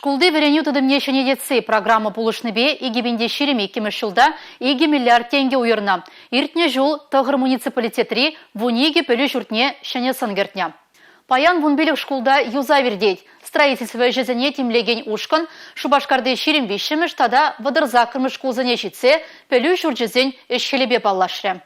Шкулды вереню тудымне шенедетсы программа пулышныбе игебенде ширеме кемешілда 2 миллиард тенге уйырна. Иртне жул тығыр муниципалитетри вуниге пөлі жұртне шене сангертня. Паян вунбелік шкулда юза вердеть. Строительство жезене тимлеген ушкан, шубашкарды ширим вишіміш, тада вадырза кірміш кулзане житсе, пөлі жұржезен эшхелебе баллашры.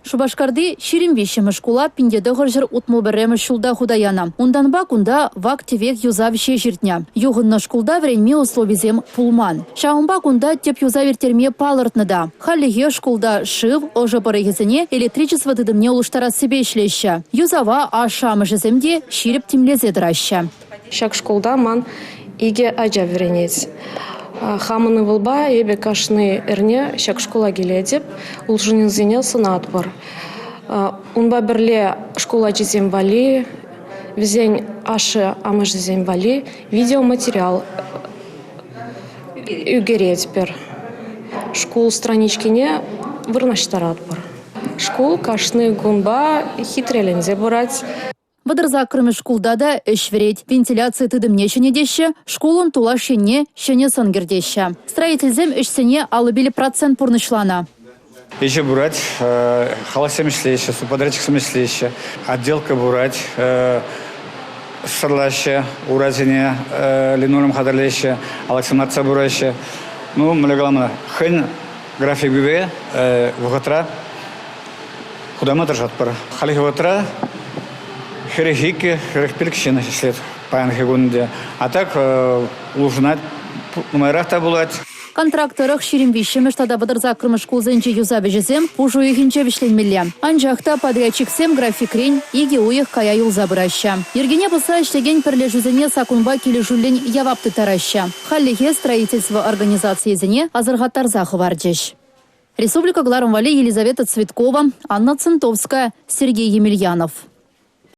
Шубашкарды ширим вишімі шкула пиндеді ғыржыр утмылбіремі шулда худаяна. Ондан ба кунда вак тевек юза више жиртня. Юғынна шкулда вренме условизем пулман. Шаумба кунда теп юза вертерме палыртныда. Халлиге шкулда шив, ожа парегезіне электричество дыдымне улыштара себе ишлеща. Юзава ашамы жеземде ширип тимлезе дыраща. Шак шкулда ман иге ажа веренец. Хамыны вылба ебе кашны эрне шак школа келедіп, улжынын зене сынат бар. Унба бірле школа жезем бали, везен ашы амыш жезем бали, видеоматериал үгерет бір. Школ страничкине вырнаштарат бар. Школ кашны гунба хитрелензе бурать. Вадырза кірмі шкулда да эш верет. Вентиляция тыдымне шенедеші, школын тула шене сангердеші. Строительзем эшсене алыбелі процент пурнышлана. Еще бурать, халасем ишлейші, суподрядчиксем ишлейші, отделка бурать, сырлашы, уразине, линолем хадарлейші, алаксамнатса бурайші. Ну, мөлегаламына, хын график бюве, вғытра, худама дыржат бар. Халихи вғытра, херехики, херехпилкшина след паян хегунде. А так лужнать номерахта булать. Контракторах ширим вишемеш тада вадырза кірмі шкулзенче юза бежезем пужу ехинче вишленмелле. Анжақта подрядчиксем графикрень иге уех кая юлза бұраща. Ергене бұса ішлеген пірле жүзіне сакунба келі жүллен явапты тараща. Халлихе строительство организации зене азырғаттарза хыварджеш. Республика Гларумвали, Елизавета Цветкова, Анна Центовская, Сергей Емельянов.